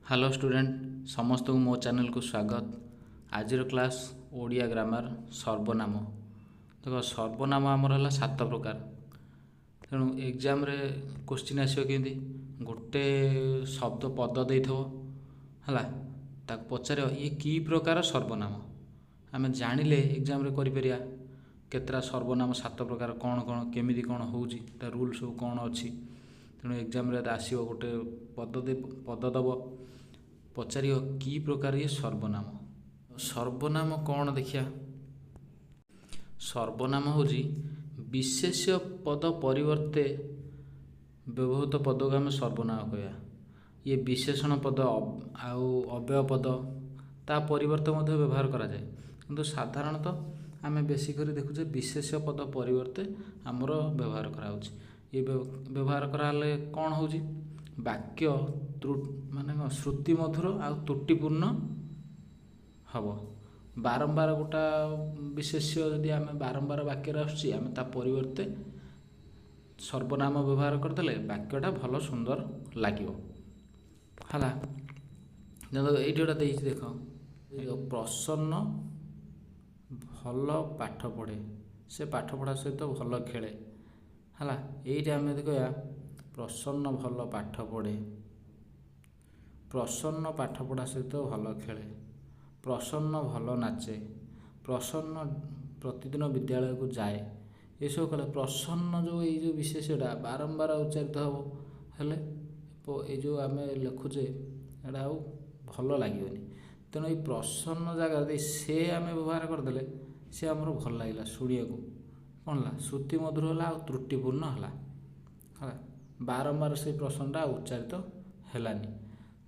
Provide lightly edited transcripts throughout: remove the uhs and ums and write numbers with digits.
Hello student समस्त को मो चैनल को स्वागत। आज क्लास ओडिया ग्रामर सर्वनाम। देखो सर्वनाम आमर है 7 प्रकार। तेणु एग्जाम रे क्वेश्चन आसो कि गोटे शब्द पद दे है पचार ये की प्रकार सर्वनाम आम जानिले एग्जाम रे करिपरिया केतरा सर्वनाम 7 प्रकार कौन कौन केमिति कौन होउची ता रूल सब कौन अच्छी। तेणु एग्जाम रे आसो गोटे पद दब पचार की प्रकार ये सर्वनाम। सर्वनाम कौन देखिया सर्वनाम हूँ विशेष्य पद परिवर्ते व्यवहृत पद को आम सर्वनाम कह। ये विशेषण पद आउ अव्यय पद ता परिवर्ते मध्य व्यवहार करा जाए किंतु साधारणतः आम बेसिकली देखुचे विशेष्य पद परिवर्ते आमर व्यवहार कराउछि। ये व्यवहार कराले कौन हो वाक्य माने श्रुति मधुर आ त्रुटिपूर्ण हम बारंबार गोटा विशेष्य यदि आम बारंबार वाक्य आसुच्छी आम ता परिवर्ते सर्वनाम व्यवहार करदे वाक्यटा भल सुंदर लगे है। ये गोटा देख प्रसन्न भल पाठ पढ़े से पाठ पढ़ा सहित भल खेले है। ये आम देख प्रसन्न भल पाठ पढ़े प्रसन्न पाठ पढ़ा सहित भल खेले प्रसन्न भल नाचे प्रसन्न प्रतिदिन विद्यालय को जाए ये सब कले प्रसन्न जो विशेषटा बारंबार उच्चारित हम हेले जो आम लिखुचे एटा आउ भल लगे। तेणु ये प्रसन्न जगह से आम व्यवहार करदे से आमर भल लगे शुणा को कौन है श्रुति मधुर है आ त्रुटिपूर्ण है बारंबार से प्रश्नटा उच्चारित हैलानी।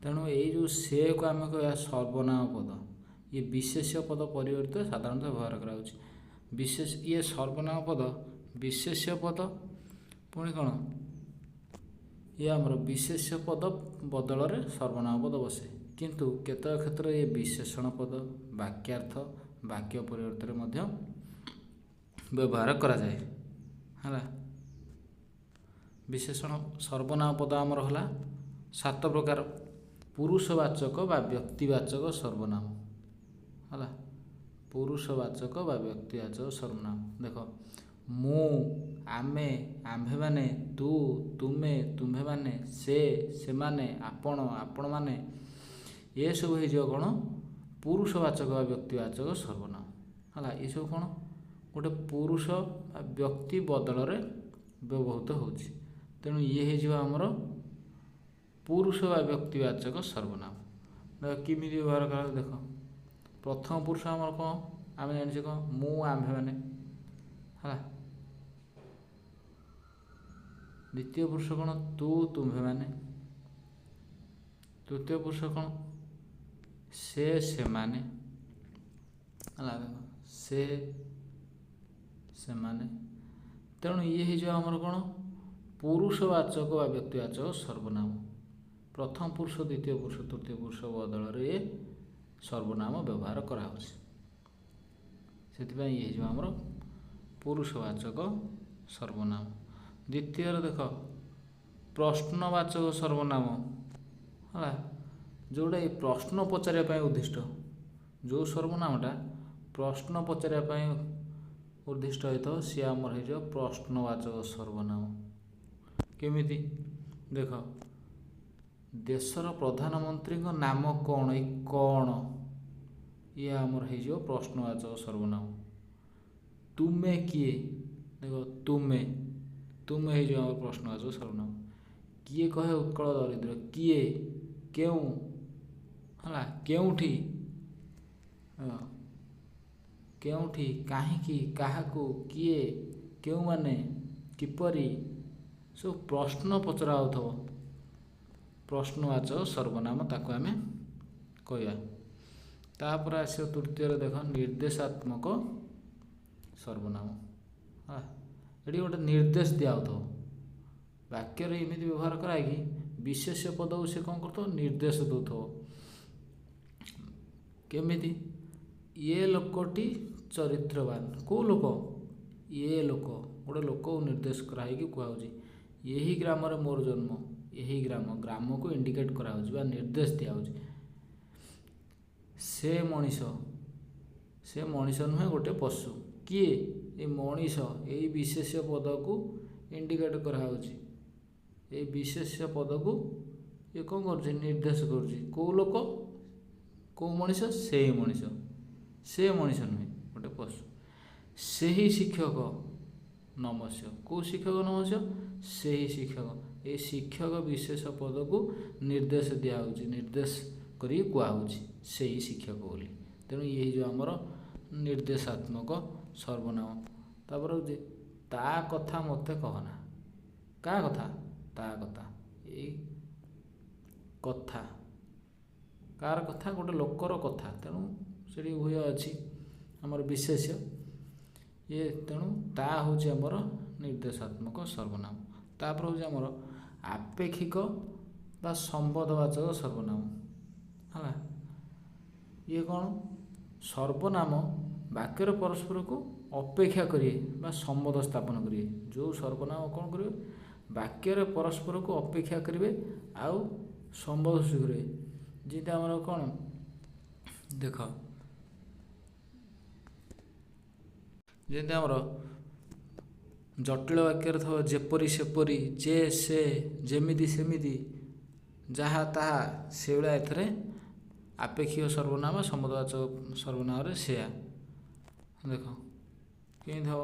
तेणु ये जो से को आम कह सर्वनाम पद ये विशेष्य पद परिवर्तित साधारणतः व्यवहार कराउछि। विशेष ये सर्वनाम पद विशेष्य पद पुणी कौन ये आमर विशेष्य पद बदल रे सर्वनाम पद बसे किंतु केतक क्षेत्र ये विशेषण पद वाक्यार्थ वाक्य परिवर्तन मध्य व्यवहार करा जाए है। विशेषण सर्वनाम पद आमर है 7 प्रकार। पुरुषवाचक बा व्यक्तिवाचक सर्वनाम है पुरुषवाचक बा व्यक्तिवाचक सर्वनाम देख मु आमे आम्भे माने तू तुमे तुम्भे माने से माने आपण आपण माने ये सब हो कौन पुरुषवाचक बा व्यक्तिवाचक सर्वनाम है। ये सब कौन गोटे पुरुष व्यक्ति बदल रे व्यवहृत होछि। तेणु ये हो आमर पुरुष बा व्यक्तिवाचक सर्वनाम किमिति व्यवहार कर देख प्रथम पुरुष आमर कौन आम जाने कौन मु आम्भे माने है। द्वितीय पुरुष कौन तू तुम्भे माने तृतीय पुरुष कौन से माने है से माने। तेणु ये हो आमर कौन पुरुषवाचक व व्यक्तिवाचक सर्वनाम प्रथम पुरुष द्वितीय पुरुष तृतीय पुरुष बदल रे सर्वनाम व्यवहार कराउछि। ये जो आमर पुरुषवाचक सर्वनाम। द्वितीय देख प्रश्नवाचक सर्वनाम है जोड़ा ये प्रश्न पचारे उद्दिष्ट जो सर्वनामटा प्रश्न पचारे उद्दिष्ट होता सी आमर हो प्रश्नवाचक सर्वनाम। केमिति देख देशर प्रधानमंत्री नाम कौन ये कौन ये आमर हो प्रश्नवाचक सर्वनाम। तुमे किए देख तुमे तुमे हो प्रश्नवाचक सर्वनाम। किए कहे उत्कल दरिद्र किए क्यों है केउठी केउठी काहींकी काहाकू किए क्यों माने किपरि सब प्रश्न पचरा हो प्रश्नवाचक सर्वनाम ताको आमे कहया। तापर आस तृतीय देख निर्देशात्मक सर्वनाम हाँ ये गोटे निर्देश दिया वाक्य एमती व्यवहार कराए कि विशेष्य पद से कौन कर निर्देश दौ केमिति ये लोकटी चरित्रवान को लोक ये लोक गोटे लोक निर्देश कराई कहुच्छी यही ग्राम मोर जन्म ଏହି ଗ୍ରାମକୁ ଇଣ୍ଡିକେଟ୍ କରାହେଉଛି ବା ନିର୍ଦ୍ଦେଶ ଦିଆହେଉଛି। ସେ ମଣିଷ ନୁହେଁ, ଗୋଟେ ପଶୁ। କିଏ? ଏ ମଣିଷ। ଏଇ ବିଶେଷ୍ୟ ପଦକୁ ଇଣ୍ଡିକେଟ୍ କରାହେଉଛି। ଏଇ ବିଶେଷ୍ୟ ପଦକୁ ଇଏ କ'ଣ କରୁଛି? ନିର୍ଦ୍ଦେଶ କରୁଛି। କେଉଁ ଲୋକ? କେଉଁ ମଣିଷ? ସେଇ ମଣିଷ। ସେ ମଣିଷ ନୁହେଁ, ଗୋଟେ ପଶୁ। ସେହି ଶିକ୍ଷକ ନମସ୍ୟ। କେଉଁ ଶିକ୍ଷକ ନମସ୍ୟ? ସେହି ଶିକ୍ଷକ। ଏଇ ଶିକ୍ଷକ ବିଶେଷ ପଦକୁ ନିର୍ଦ୍ଦେଶ ଦିଆହେଉଛି, ନିର୍ଦ୍ଦେଶ କରି କୁହାହେଉଛି ସେହି ଶିକ୍ଷକ ବୋଲି। ତେଣୁ ଏଇ ଯେଉଁ ଆମର ନିର୍ଦ୍ଦେଶାତ୍ମକ ସର୍ବନାମ। ତାପରେ ହେଉଛି ତା କଥା ମୋତେ କହନା। କାହା କଥା? ତା କଥା। ଏଇ କଥା କାହାର କଥା? ଗୋଟେ ଲୋକର କଥା। ତେଣୁ ସେଠି ଉଭୟ ଅଛି ଆମର ବିଶେଷ୍ୟ ଇଏ। ତେଣୁ ତା ହେଉଛି ଆମର ନିର୍ଦ୍ଦେଶାତ୍ମକ ସର୍ବନାମ। ତାପରେ ହେଉଛି ଆମର ଆପେକ୍ଷିକ ବା ସମ୍ବନ୍ଧବାଚକ ସର୍ବନାମ। ହେଲା, ଇଏ କ'ଣ? ସର୍ବନାମ ବାକ୍ୟର ପରସ୍ପରକୁ ଅପେକ୍ଷା କରିବେ ବା ସମ୍ବନ୍ଧ ସ୍ଥାପନ କରିବେ। ଯେଉଁ ସର୍ବନାମ କ'ଣ କରିବେ? ବାକ୍ୟରେ ପରସ୍ପରକୁ ଅପେକ୍ଷା କରିବେ ଆଉ ସମ୍ବନ୍ଧ ସୃଷ୍ଟି କରିବେ। ଯେମିତି ଆମର କ'ଣ? ଦେଖ, ଯେମିତି ଆମର ଜଟିଳ ବାକ୍ୟରେ ଥିବ ଯେପରି ସେପରି, ଯେ ସେ, ଯେମିତି ସେମିତି, ଯାହା ତାହା, ସେଇଭଳିଆ ଏଥିରେ ଆପେକ୍ଷିକ ସର୍ବନାମ ସମ୍ବନ୍ଧବାଚକ ସର୍ବନାମରେ ସେୟା। ଦେଖ କେମିତି ହେବ?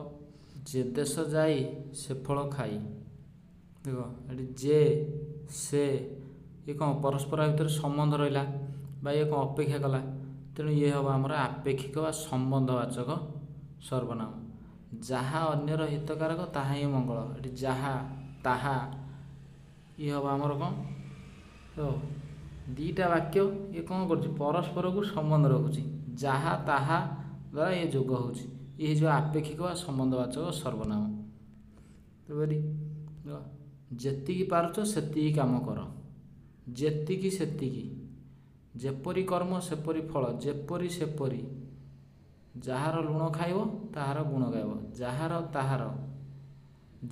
ଯେ ଦେଶ ଯାଇ ସେ ଫଳ ଖାଇ। ଦେଖ ଏଠି ଯେ, ସେ, ଇଏ କ'ଣ? ପରସ୍ପର ଭିତରେ ସମ୍ବନ୍ଧ ରହିଲା ବା ଇଏ କ'ଣ? ଅପେକ୍ଷା କଲା। ତେଣୁ ଇଏ ହେବ ଆମର ଆପେକ୍ଷିକ ବା ସମ୍ବନ୍ଧବାଚକ ସର୍ବନାମ। ଯାହା ଅନ୍ୟର ହିତକାରକ ତାହା ହିଁ ମଙ୍ଗଳ। ଏଠି ଯାହା, ତାହା, ଇଏ ହେବ ଆମର କ'ଣ? ଦୁଇଟା ବାକ୍ୟ ଇଏ କ'ଣ କରୁଛି? ପରସ୍ପରକୁ ସମ୍ବନ୍ଧ ରଖୁଛି। ଯାହା ତାହା ଦ୍ୱାରା ଇଏ ଯୋଗ ହେଉଛି। ଇଏ ଯେଉଁ ଆପେକ୍ଷିକ ବା ସମ୍ବନ୍ଧବାଚକ ସର୍ବନାମ। ତେଣୁକରି ଯେତିକି ପାରୁଛ ସେତିକି କାମ କର। ଯେତିକି ସେତିକି। ଯେପରି କର୍ମ ସେପରି ଫଳ। ଯେପରି ସେପରି। ଯାହାର ଲୁଣ ଖାଇବ ତାହାର ଗୁଣ ଗାଇବ। ଯାହାର ତାହାର।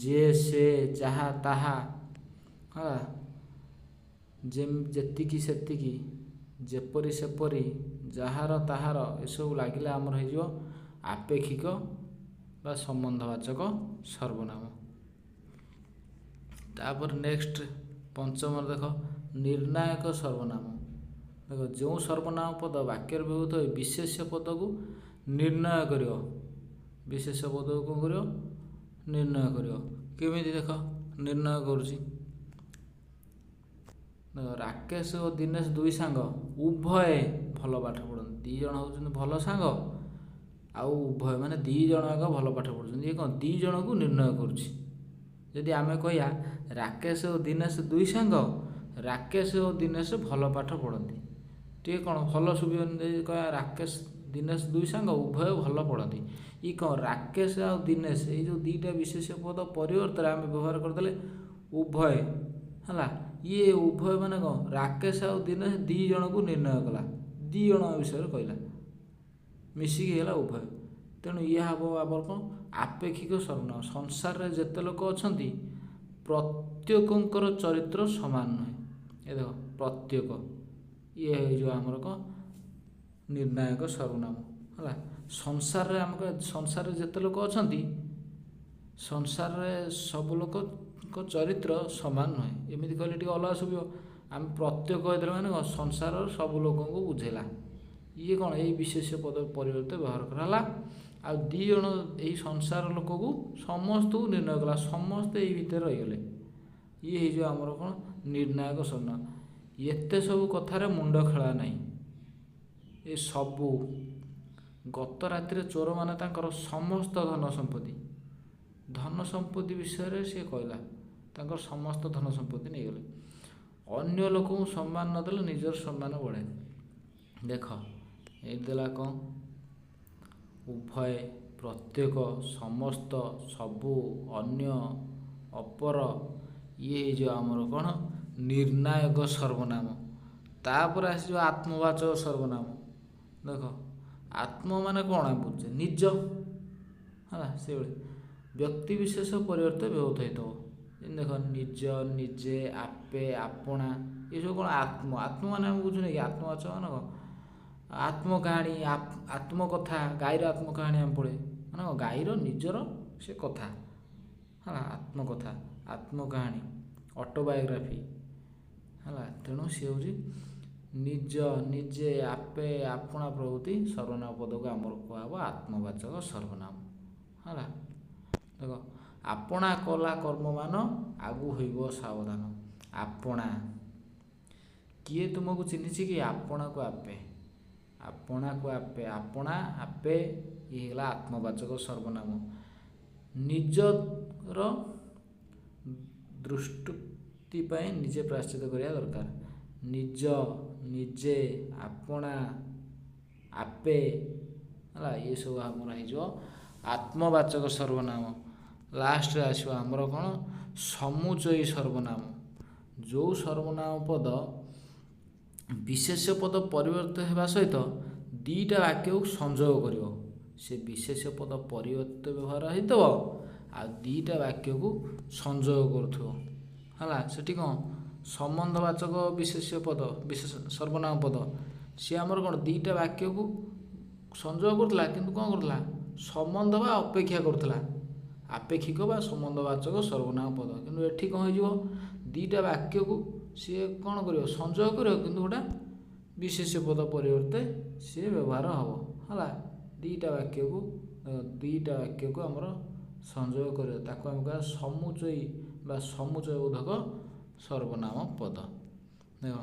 ଯେ ସେ, ଯାହା ତାହା, ହେଲା, ଯେତିକି ସେତିକି, ଯେପରି ସେପରି, ଯାହାର ତାହାର, ଏସବୁ ଲାଗିଲେ ଆମର ହେଇଯିବ ଆପେକ୍ଷିକ ବା ସମ୍ବନ୍ଧବାଚକ ସର୍ବନାମ। ତାପରେ ନେକ୍ସଟ ପଞ୍ଚମରେ ଦେଖ ନିର୍ଣ୍ଣାୟକ ସର୍ବନାମ। ଦେଖ ଯେଉଁ ସର୍ବନାମ ପଦ ବାକ୍ୟରେ ବ୍ୟବହୃତ ହୁଏ ବିଶେଷ୍ୟ ପଦକୁ ନିର୍ଣ୍ଣୟ କରିବ। ବିଶେଷ୍ୟ ପଦକୁ କ'ଣ କରିବ? ନିର୍ଣ୍ଣୟ କରିବ। କେମିତି ଦେଖ ନିର୍ଣ୍ଣୟ କରୁଛି? ଦେଖ ରାକେଶ ଓ ଦିନେଶ ଦୁଇ ସାଙ୍ଗ, ଉଭୟେ ଭଲ ପାଠ ପଢ଼ନ୍ତି। ଦୁଇ ଜଣ ହେଉଛନ୍ତି ଭଲ ସାଙ୍ଗ ଆଉ ଉଭୟ ମାନେ ଦୁଇ ଜଣ ଯାକ ଭଲ ପାଠ ପଢ଼ୁଛନ୍ତି। ଇଏ କ'ଣ? ଦୁଇ ଜଣକୁ ନିର୍ଣ୍ଣୟ କରୁଛି। ଯଦି ଆମେ କହିବା ରାକେଶ ଓ ଦିନେଶ ଦୁଇ ସାଙ୍ଗ, ରାକେଶ ଓ ଦିନେଶ ଭଲ ପାଠ ପଢ଼ନ୍ତି, ଟିକେ କ'ଣ ଭଲ ସୁବିବନି? ଯଦି କହିବା ରାକେଶ ଦିନେଶ ଦୁଇ ସାଙ୍ଗ ଉଭୟ ଭଲ ପଢ଼ନ୍ତି, ଇଏ କ'ଣ? ରାକେଶ ଆଉ ଦିନେଶ ଏଇ ଯେଉଁ ଦୁଇଟା ବିଶେଷ୍ୟ ପଦ ପରିବର୍ତ୍ତରେ ଆମେ ବ୍ୟବହାର କରିଦେଲେ ଉଭୟ। ହେଲା, ଇଏ ଉଭୟ ମାନେ କ'ଣ? ରାକେଶ ଆଉ ଦିନେଶ ଦୁଇ ଜଣକୁ ନିର୍ଣ୍ଣୟ କଲା, ଦୁଇ ଜଣ ବିଷୟରେ କହିଲା, ମିଶିକି ହେଲା ଉଭୟ। ତେଣୁ ଇଏ ହେବ ଆମର କ'ଣ? ଆପେକ୍ଷିକ ସର୍ବନାମ। ସଂସାରରେ ଯେତେ ଲୋକ ଅଛନ୍ତି ପ୍ରତ୍ୟେକଙ୍କର ଚରିତ୍ର ସମାନ ନୁହେଁ। ଏ ଦେଖ ପ୍ରତ୍ୟେକ, ଇଏ ହେଇଯିବ ଆମର କ'ଣ? ନିର୍ଣ୍ଣାୟକ ସର୍ବନାମ। ହେଲା, ସଂସାରରେ ସଂସାରରେ ଯେତେ ଲୋକ ଅଛନ୍ତି ସଂସାରରେ ସବୁ ଲୋକଙ୍କ ଚରିତ୍ର ସମାନ ନୁହେଁ। ଏମିତି କହିଲେ ଟିକେ ଅଲଗା ଶୁଭିବ। ଆମେ ପ୍ରତ୍ୟେକ କହିଦେଲେ ମାନେ କ'ଣ? ସଂସାରର ସବୁ ଲୋକଙ୍କୁ ବୁଝେଇଲା। ଇଏ କ'ଣ? ଏଇ ବିଶେଷ୍ୟ ପଦ ପରିବର୍ତ୍ତେ ବ୍ୟବହାର କରାହେଲା। ଆଉ ଦୁଇ ଜଣ ଏଇ ସଂସାର ଲୋକକୁ ସମସ୍ତଙ୍କୁ ନିର୍ଣ୍ଣୟ କଲା, ସମସ୍ତେ ଏଇ ଭିତରେ ରହିଗଲେ। ଇଏ ହେଇଯିବ ଆମର କ'ଣ? ନିର୍ଣ୍ଣାୟକ ସର୍ବନାମ। ଏତେ ସବୁ କଥାରେ ମୁଣ୍ଡ ଖେଳା ନାହିଁ। ଏ ସବୁ ଗତ ରାତିରେ ଚୋରମାନେ ତାଙ୍କର ସମସ୍ତ ଧନ ସମ୍ପତ୍ତି ବିଷୟରେ ସିଏ କହିଲା। ତାଙ୍କର ସମସ୍ତ ଧନ ସମ୍ପତ୍ତି ନେଇଗଲେ। ଅନ୍ୟ ଲୋକଙ୍କୁ ସମ୍ମାନ ନ ଦେଲେ ନିଜର ସମ୍ମାନ ବଢ଼େ। ଦେଖ ଏଇ ଦେଲା କ'ଣ? ଉଭୟ, ପ୍ରତ୍ୟେକ, ସମସ୍ତ, ସବୁ, ଅନ୍ୟ, ଅପର, ଇଏ ହେଇଯିବ ଆମର କ'ଣ? ନିର୍ଣ୍ଣାୟକ ସର୍ବନାମ। ତାପରେ ଆସିଯିବ ଆତ୍ମବାଚକ ସର୍ବନାମ। ଦେଖ ଆତ୍ମ ମାନେ କ'ଣ? ଆମେ ବୁଝୁଛେ ନିଜ। ହେଲା, ସେଇଭଳି ବ୍ୟକ୍ତି ବିଶେଷ ପରିବର୍ତ୍ତେ ବ୍ୟବହୃତ ହେଇଥିବ। ଯେମିତି ଦେଖ ନିଜ, ନିଜେ, ଆପେ, ଆପଣା, ଏସବୁ କ'ଣ ଆତ୍ମ ମାନେ ଆମେ ବୁଝୁନେ କି ଆତ୍ମବାଚକ ମାନେ କ'ଣ ଆତ୍ମକାହାଣୀ, ଆତ୍ମକଥା, ଗାଈର ଆତ୍ମକାହାଣୀ ଆମେ ପଢ଼େ ମାନେ କ'ଣ ଗାଈର ନିଜର ସେ କଥା ହେଲା, ଆତ୍ମକଥା, ଆତ୍ମକାହାଣୀ, ଅଟୋବାୟୋଗ୍ରାଫି ହେଲା। ତେଣୁ ସିଏ ହେଉଛି ନିଜ, ନିଜେ, ଆପେ, ଆପଣା ପ୍ରଭୃତି ସର୍ବନାମ ପଦକୁ ଆମର କୁହାହେବ ଆତ୍ମବାଚକ ସର୍ବନାମ ହେଲା। ଦେଖ ଆପଣା କଲା କର୍ମମାନ ଆଗୁ ହୋଇବ ସାବଧାନ। ଆପଣା, କିଏ ତୁମକୁ ଚିହ୍ନିଛି କି? ଆପଣାକୁ ଆପେ, ଆପଣାକୁ ଆପେ, ଆପଣା, ଆପେ, ଇଏ ହେଇଗଲା ଆତ୍ମବାଚକ ସର୍ବନାମ। ନିଜର ଦୃଷ୍ଟି ପାଇଁ ନିଜେ ପ୍ରାୟଶ୍ଚିତ କରିବା ଦରକାର। ନିଜ, ନିଜେ, ଆପଣା, ଆପେ ହେଲା, ଏସବୁ ଆମର ହେଇଯିବ ଆତ୍ମବାଚକ ସର୍ବନାମ। ଲାଷ୍ଟରେ ଆସିବ ଆମର କ'ଣ ସମୁଚୟୀ ସର୍ବନାମ। ଯେଉଁ ସର୍ବନାମ ପଦ ବିଶେଷ୍ୟ ପଦ ପରିବର୍ତ୍ତ ହେବା ସହିତ ଦୁଇଟା ବାକ୍ୟକୁ ସଂଯୋଗ କରିବ। ସେ ବିଶେଷ୍ୟ ପଦ ପରିବର୍ତ୍ତ ବ୍ୟବହାର ହେଇଥିବ ଆଉ ଦୁଇଟା ବାକ୍ୟକୁ ସଂଯୋଗ କରୁଥିବ ହେଲା। ସେଠି କ'ଣ ସମ୍ବନ୍ଧବାଚକ ବିଶେଷ୍ୟ ପଦ, ବିଶେଷ ସର୍ବନାମ ପଦ, ସିଏ ଆମର କ'ଣ ଦୁଇଟା ବାକ୍ୟକୁ ସଂଯୋଗ କରୁଥିଲା କିନ୍ତୁ କ'ଣ କରୁଥିଲା ସମ୍ବନ୍ଧ ବା ଅପେକ୍ଷା କରୁଥିଲା, ଆପେକ୍ଷିକ ବା ସମ୍ବନ୍ଧବାଚକ ସର୍ବନାମ ପଦ। କିନ୍ତୁ ଏଠି କ'ଣ ହେଇଯିବ ଦୁଇଟା ବାକ୍ୟକୁ ସିଏ କ'ଣ କରିବ ସଂଯୋଗ କରିବ କିନ୍ତୁ ଗୋଟେ ବିଶେଷ୍ୟ ପଦ ପରିବର୍ତ୍ତେ ସିଏ ବ୍ୟବହାର ହେବ ହେଲା। ଦୁଇଟା ବାକ୍ୟକୁ ଆମର ସଂଯୋଗ କରିବ, ତାକୁ ଆମେ କହିବା ସମୁଚୟୀ ବା ସମୁଚୟ ବୋଧକ ସର୍ବନାମ ପଦ। ଦେଖ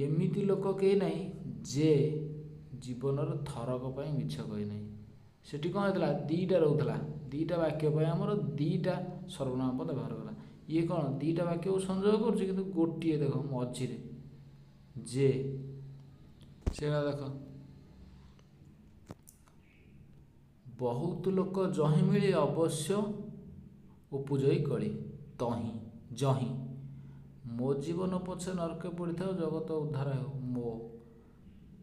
ଏମିତି ଲୋକ କେହି ନାହିଁ ଯେ ଜୀବନର ଥରକ ପାଇଁ ମିଛ କହି ନାହିଁ। ସେଠି କ'ଣ ହେଇଥିଲା ଦୁଇଟା ରହୁଥିଲା, ଦୁଇଟା ବାକ୍ୟ ପାଇଁ ଆମର ଦୁଇଟା ସର୍ବନାମ ପଦ ବ୍ୟବହାର କଲା। ଇଏ କ'ଣ ଦୁଇଟା ବାକ୍ୟକୁ ସଂଯୋଗ କରୁଛି କିନ୍ତୁ ଗୋଟିଏ ଦେଖ ମଝିରେ ଯେ, ସେଇଟା ଦେଖ ବହୁତ ଲୋକ ଯହିଁ ମିଳି ଅବଶ୍ୟ ଉପଜୟୀ କଳି ତହିଁ ଯହିଁ। ମୋ ଜୀବନ ପଛେ ନର୍କେ ପଡ଼ିଥାଉ ଜଗତ ଉଦ୍ଧାର ହେଉ ମୋ,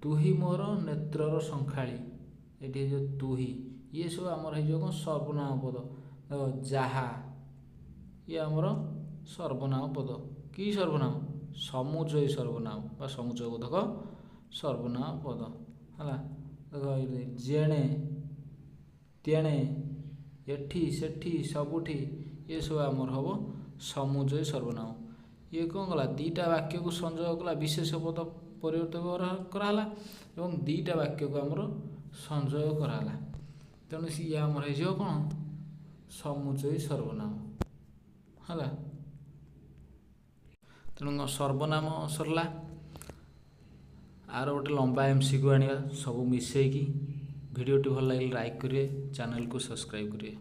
ତୁହି ମୋର ନେତ୍ରର ସଂଖାଳି। ଏଠି ହେଇଯିବ ତୁହି, ଇଏ ସବୁ ଆମର ହେଇଯିବ କ'ଣ ସର୍ବନାମ ପଦ। ଦେଖ ଯାହା, ଇଏ ଆମର ସର୍ବନାମ ପଦ। କି ସର୍ବନାମ? ସମୁଚୟୀ ସର୍ବନାମ ବା ସମୁଚୟ ବୋଧକ ସର୍ବନାମ ପଦ ହେଲା। ଦେଖ ଯେଣେ, ତେଣେ, ଏଠି, ସେଠି, ସବୁଠି, ଏସବୁ ଆମର ହେବ ସମୁଚୟୀ ସର୍ବନାମ। ଇଏ କ'ଣ କଲା ଦୁଇଟା ବାକ୍ୟକୁ ସଂଯୋଗ କଲା, ବିଶେଷ ପଦ ପରିବର୍ତ୍ତ ବ୍ୟବହାର କରାହେଲା ଏବଂ ଦୁଇଟା ବାକ୍ୟକୁ ଆମର ସଂଯୋଗ କରାହେଲା। ତେଣୁ ଇଏ ଆମର ହେଇଯିବ କ'ଣ ସମୁଚୟୀ ସର୍ବନାମ ହେଲା। ତେଣୁ ସର୍ବନାମ ସରିଲା। ଆର ଗୋଟେ ଲମ୍ବା MCQ ଆଣିବା ସବୁ ମିଶେଇକି। ଭିଡ଼ିଓଟି ଭଲ ଲାଗିଲେ ଲାଇକ୍ କରିବେ, ଚ୍ୟାନେଲକୁ ସବସ୍କ୍ରାଇବ୍ କରିବେ।